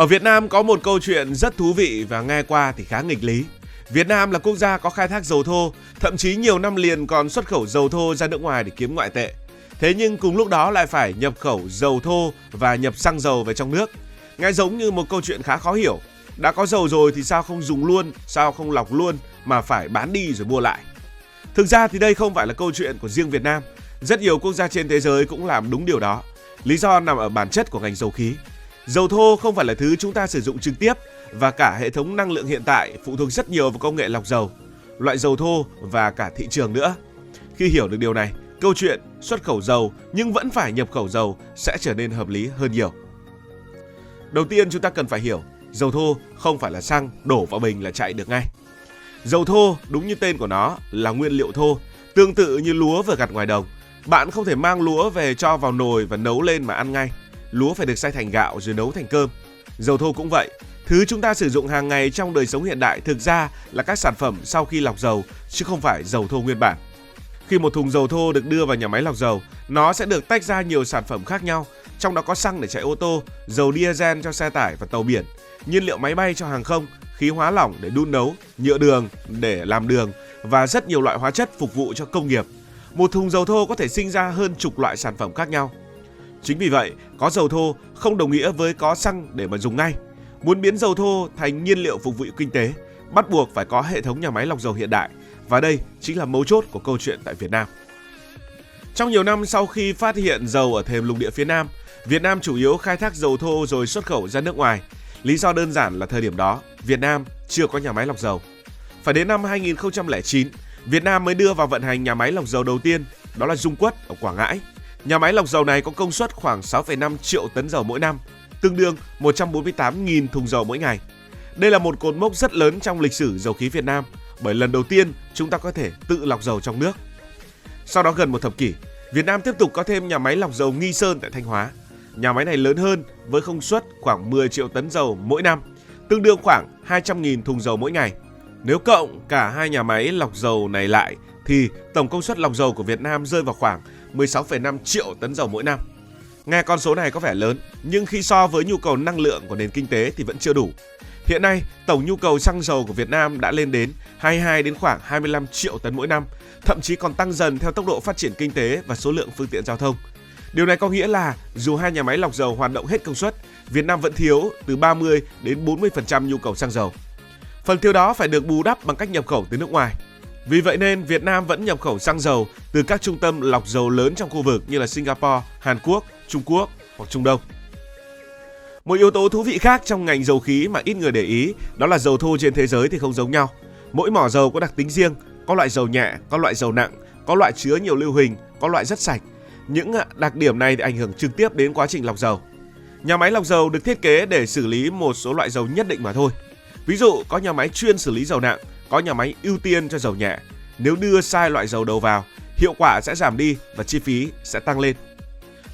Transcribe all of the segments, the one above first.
Ở Việt Nam có một câu chuyện rất thú vị và nghe qua thì khá nghịch lý. Việt Nam là quốc gia có khai thác dầu thô, thậm chí nhiều năm liền còn xuất khẩu dầu thô ra nước ngoài để kiếm ngoại tệ. Thế nhưng cùng lúc đó lại phải nhập khẩu dầu thô và nhập xăng dầu về trong nước. Nghe giống như một câu chuyện khá khó hiểu. Đã có dầu rồi thì sao không dùng luôn, sao không lọc luôn mà phải bán đi rồi mua lại. Thực ra thì đây không phải là câu chuyện của riêng Việt Nam. Rất nhiều quốc gia trên thế giới cũng làm đúng điều đó. Lý do nằm ở bản chất của ngành dầu khí. Dầu thô không phải là thứ chúng ta sử dụng trực tiếp và cả hệ thống năng lượng hiện tại phụ thuộc rất nhiều vào công nghệ lọc dầu, loại dầu thô và cả thị trường nữa. Khi hiểu được điều này, câu chuyện xuất khẩu dầu nhưng vẫn phải nhập khẩu dầu sẽ trở nên hợp lý hơn nhiều. Đầu tiên chúng ta cần phải hiểu, dầu thô không phải là xăng đổ vào bình là chạy được ngay. Dầu thô đúng như tên của nó là nguyên liệu thô, tương tự như lúa vừa gặt ngoài đồng. Bạn không thể mang lúa về cho vào nồi và nấu lên mà ăn ngay. Lúa phải được xay thành gạo rồi nấu thành cơm. Dầu thô cũng vậy. Thứ chúng ta sử dụng hàng ngày trong đời sống hiện đại thực ra là các sản phẩm sau khi lọc dầu, chứ không phải dầu thô nguyên bản. Khi một thùng dầu thô được đưa vào nhà máy lọc dầu, nó sẽ được tách ra nhiều sản phẩm khác nhau. Trong đó có xăng để chạy ô tô, dầu diesel cho xe tải và tàu biển, nhiên liệu máy bay cho hàng không, khí hóa lỏng để đun nấu, nhựa đường để làm đường và rất nhiều loại hóa chất phục vụ cho công nghiệp. Một thùng dầu thô có thể sinh ra hơn chục loại sản phẩm khác nhau. Chính vì vậy, có dầu thô không đồng nghĩa với có xăng để mà dùng ngay. Muốn biến dầu thô thành nhiên liệu phục vụ kinh tế, bắt buộc phải có hệ thống nhà máy lọc dầu hiện đại. Và đây chính là mấu chốt của câu chuyện tại Việt Nam. Trong nhiều năm sau khi phát hiện dầu ở thềm lục địa phía Nam, Việt Nam chủ yếu khai thác dầu thô rồi xuất khẩu ra nước ngoài. Lý do đơn giản là thời điểm đó, Việt Nam chưa có nhà máy lọc dầu. Phải đến năm 2009, Việt Nam mới đưa vào vận hành nhà máy lọc dầu đầu tiên, đó là Dung Quất ở Quảng Ngãi. Nhà máy lọc dầu này có công suất khoảng 6,5 triệu tấn dầu mỗi năm, tương đương 148.000 thùng dầu mỗi ngày. Đây là một cột mốc rất lớn trong lịch sử dầu khí Việt Nam, bởi lần đầu tiên chúng ta có thể tự lọc dầu trong nước. Sau đó gần một thập kỷ, Việt Nam tiếp tục có thêm nhà máy lọc dầu Nghi Sơn tại Thanh Hóa. Nhà máy này lớn hơn với công suất khoảng 10 triệu tấn dầu mỗi năm, tương đương khoảng 200.000 thùng dầu mỗi ngày. Nếu cộng cả hai nhà máy lọc dầu này lại thì tổng công suất lọc dầu của Việt Nam rơi vào khoảng 16,5 triệu tấn dầu mỗi năm. Nghe con số này có vẻ lớn, nhưng khi so với nhu cầu năng lượng của nền kinh tế thì vẫn chưa đủ. Hiện nay, tổng nhu cầu xăng dầu của Việt Nam đã lên đến 22 đến khoảng 25 triệu tấn mỗi năm, thậm chí còn tăng dần theo tốc độ phát triển kinh tế và số lượng phương tiện giao thông. Điều này có nghĩa là dù hai nhà máy lọc dầu hoạt động hết công suất, Việt Nam vẫn thiếu từ 30 đến 40% nhu cầu xăng dầu. Phần thiếu đó phải được bù đắp bằng cách nhập khẩu từ nước ngoài. Vì vậy nên Việt Nam vẫn nhập khẩu xăng dầu từ các trung tâm lọc dầu lớn trong khu vực như là Singapore, Hàn Quốc, Trung Quốc hoặc Trung Đông. Một yếu tố thú vị khác trong ngành dầu khí mà ít người để ý đó là dầu thô trên thế giới thì không giống nhau. Mỗi mỏ dầu có đặc tính riêng, có loại dầu nhẹ, có loại dầu nặng, có loại chứa nhiều lưu huỳnh, có loại rất sạch. Những đặc điểm này thì ảnh hưởng trực tiếp đến quá trình lọc dầu. Nhà máy lọc dầu được thiết kế để xử lý một số loại dầu nhất định mà thôi. Ví dụ có nhà máy chuyên xử lý dầu nặng, có nhà máy ưu tiên cho dầu nhẹ. Nếu đưa sai loại dầu đầu vào, hiệu quả sẽ giảm đi và chi phí sẽ tăng lên.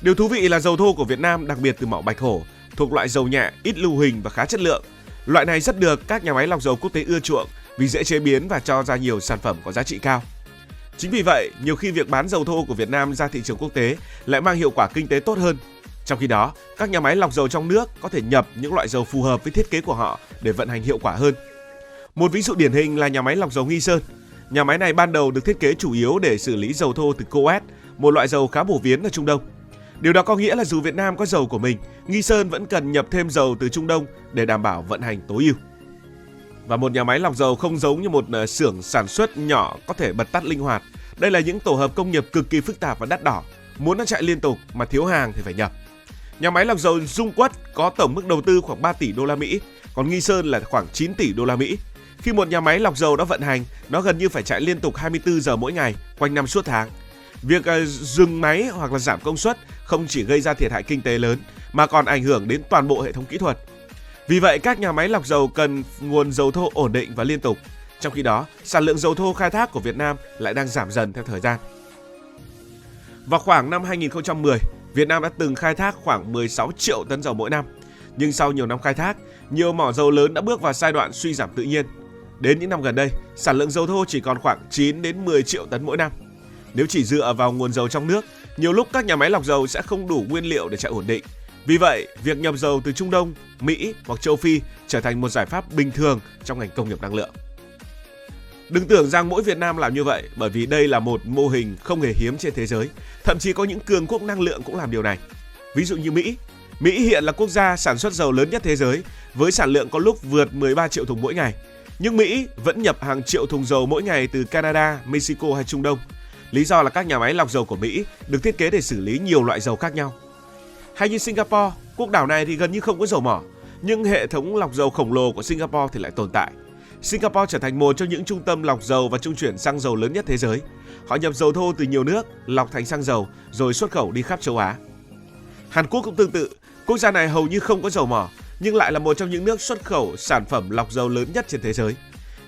Điều thú vị là dầu thô của Việt Nam, đặc biệt từ mỏ Bạch Hổ, thuộc loại dầu nhẹ, ít lưu huỳnh và khá chất lượng. Loại này rất được các nhà máy lọc dầu quốc tế ưa chuộng vì dễ chế biến và cho ra nhiều sản phẩm có giá trị cao. Chính vì vậy, nhiều khi việc bán dầu thô của Việt Nam ra thị trường quốc tế lại mang hiệu quả kinh tế tốt hơn. Trong khi đó, các nhà máy lọc dầu trong nước có thể nhập những loại dầu phù hợp với thiết kế của họ để vận hành hiệu quả hơn. Một ví dụ điển hình là nhà máy lọc dầu Nghi Sơn. Nhà máy này ban đầu được thiết kế chủ yếu để xử lý dầu thô từ coet, một loại dầu khá phổ biến ở Trung Đông. Điều đó có nghĩa là dù Việt Nam có dầu của mình, Nghi Sơn vẫn cần nhập thêm dầu từ Trung Đông để đảm bảo vận hành tối ưu. Và một nhà máy lọc dầu không giống như một xưởng sản xuất nhỏ có thể bật tắt linh hoạt. Đây là những tổ hợp công nghiệp cực kỳ phức tạp và đắt đỏ. Muốn nó chạy liên tục mà thiếu hàng thì phải nhập. Nhà máy lọc dầu Dung Quất có tổng mức đầu tư khoảng 3 tỷ đô la Mỹ, còn Nghi Sơn là khoảng 9 tỷ đô la Mỹ. Khi một nhà máy lọc dầu đã vận hành, nó gần như phải chạy liên tục 24 giờ mỗi ngày, quanh năm suốt tháng. Việc dừng máy hoặc là giảm công suất không chỉ gây ra thiệt hại kinh tế lớn mà còn ảnh hưởng đến toàn bộ hệ thống kỹ thuật. Vì vậy, các nhà máy lọc dầu cần nguồn dầu thô ổn định và liên tục. Trong khi đó, sản lượng dầu thô khai thác của Việt Nam lại đang giảm dần theo thời gian. Vào khoảng năm 2010, Việt Nam đã từng khai thác khoảng 16 triệu tấn dầu mỗi năm. Nhưng sau nhiều năm khai thác, nhiều mỏ dầu lớn đã bước vào giai đoạn suy giảm tự nhiên. Đến những năm gần đây, sản lượng dầu thô chỉ còn khoảng 9 đến 10 triệu tấn mỗi năm. Nếu chỉ dựa vào nguồn dầu trong nước, nhiều lúc các nhà máy lọc dầu sẽ không đủ nguyên liệu để chạy ổn định. Vì vậy, việc nhập dầu từ Trung Đông, Mỹ hoặc châu Phi trở thành một giải pháp bình thường trong ngành công nghiệp năng lượng. Đừng tưởng rằng mỗi Việt Nam làm như vậy, bởi vì đây là một mô hình không hề hiếm trên thế giới. Thậm chí có những cường quốc năng lượng cũng làm điều này. Ví dụ như Mỹ. Mỹ hiện là quốc gia sản xuất dầu lớn nhất thế giới, với sản lượng có lúc vượt 13 triệu thùng mỗi ngày. Nhưng Mỹ vẫn nhập hàng triệu thùng dầu mỗi ngày từ Canada, Mexico hay Trung Đông. Lý do là các nhà máy lọc dầu của Mỹ được thiết kế để xử lý nhiều loại dầu khác nhau. Hay như Singapore, quốc đảo này thì gần như không có dầu mỏ, nhưng hệ thống lọc dầu khổng lồ của Singapore thì lại tồn tại. Singapore trở thành một trong những trung tâm lọc dầu và trung chuyển xăng dầu lớn nhất thế giới. Họ nhập dầu thô từ nhiều nước, lọc thành xăng dầu rồi xuất khẩu đi khắp châu Á. Hàn Quốc cũng tương tự, quốc gia này hầu như không có dầu mỏ, nhưng lại là một trong những nước xuất khẩu sản phẩm lọc dầu lớn nhất trên thế giới.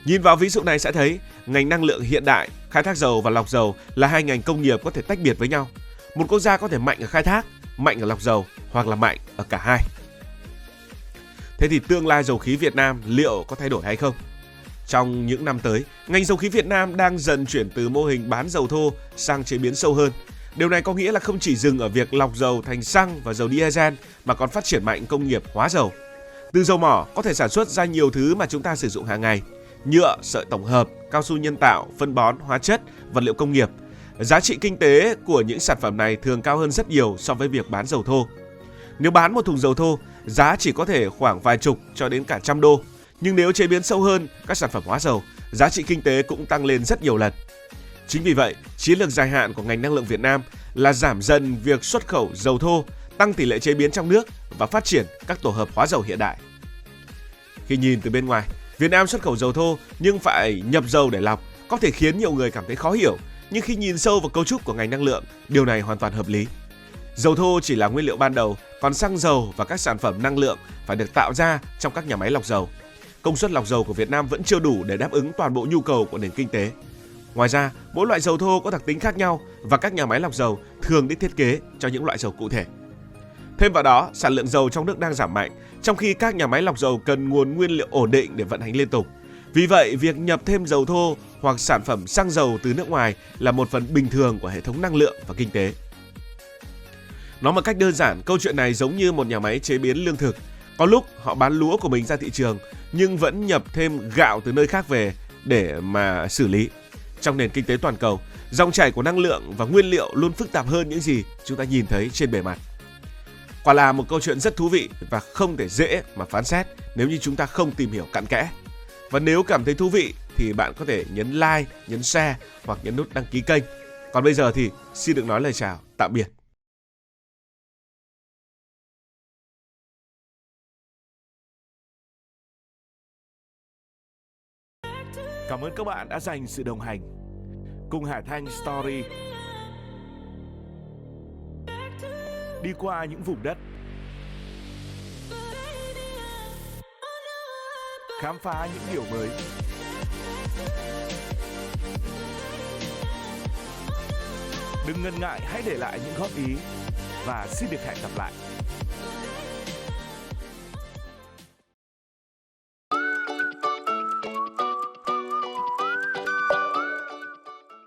Nhìn vào ví dụ này sẽ thấy, ngành năng lượng hiện đại, khai thác dầu và lọc dầu là hai ngành công nghiệp có thể tách biệt với nhau. Một quốc gia có thể mạnh ở khai thác, mạnh ở lọc dầu hoặc là mạnh ở cả hai. Thế thì tương lai dầu khí Việt Nam liệu có thay đổi hay không? Trong những năm tới, ngành dầu khí Việt Nam đang dần chuyển từ mô hình bán dầu thô sang chế biến sâu hơn. Điều này có nghĩa là không chỉ dừng ở việc lọc dầu thành xăng và dầu diesel mà còn phát triển mạnh công nghiệp hóa dầu. Từ dầu mỏ có thể sản xuất ra nhiều thứ mà chúng ta sử dụng hàng ngày: nhựa, sợi tổng hợp, cao su nhân tạo, phân bón, hóa chất, vật liệu công nghiệp. Giá trị kinh tế của những sản phẩm này thường cao hơn rất nhiều so với việc bán dầu thô. Nếu bán một thùng dầu thô, giá chỉ có thể khoảng vài chục cho đến cả trăm đô. Nhưng nếu chế biến sâu hơn các sản phẩm hóa dầu, giá trị kinh tế cũng tăng lên rất nhiều lần. Chính vì vậy, chiến lược dài hạn của ngành năng lượng Việt Nam là giảm dần việc xuất khẩu dầu thô, tăng tỷ lệ chế biến trong nước và phát triển các tổ hợp hóa dầu hiện đại. Khi nhìn từ bên ngoài, Việt Nam xuất khẩu dầu thô nhưng phải nhập dầu để lọc có thể khiến nhiều người cảm thấy khó hiểu. Nhưng khi nhìn sâu vào cấu trúc của ngành năng lượng, điều này hoàn toàn hợp lý. Dầu thô chỉ là nguyên liệu ban đầu, còn xăng dầu và các sản phẩm năng lượng phải được tạo ra trong các nhà máy lọc dầu. Công suất lọc dầu của Việt Nam vẫn chưa đủ để đáp ứng toàn bộ nhu cầu của nền kinh tế. Ngoài ra, mỗi loại dầu thô có đặc tính khác nhau và các nhà máy lọc dầu thường được thiết kế cho những loại dầu cụ thể. Thêm vào đó, sản lượng dầu trong nước đang giảm mạnh, trong khi các nhà máy lọc dầu cần nguồn nguyên liệu ổn định để vận hành liên tục. Vì vậy, việc nhập thêm dầu thô hoặc sản phẩm xăng dầu từ nước ngoài là một phần bình thường của hệ thống năng lượng và kinh tế. Nói một cách đơn giản, câu chuyện này giống như một nhà máy chế biến lương thực. Có lúc họ bán lúa của mình ra thị trường nhưng vẫn nhập thêm gạo từ nơi khác về để mà xử lý. Trong nền kinh tế toàn cầu, dòng chảy của năng lượng và nguyên liệu luôn phức tạp hơn những gì chúng ta nhìn thấy trên bề mặt. Quả là một câu chuyện rất thú vị và không thể dễ mà phán xét nếu như chúng ta không tìm hiểu cặn kẽ. Và nếu cảm thấy thú vị thì bạn có thể nhấn like, nhấn share hoặc nhấn nút đăng ký kênh. Còn bây giờ thì xin được nói lời chào, tạm biệt. Cảm ơn các bạn đã dành sự đồng hành cùng Hải Thanh Story đi qua những vùng đất, khám phá những điều mới. Đừng ngần ngại, hãy để lại những góp ý và xin được hẹn gặp lại.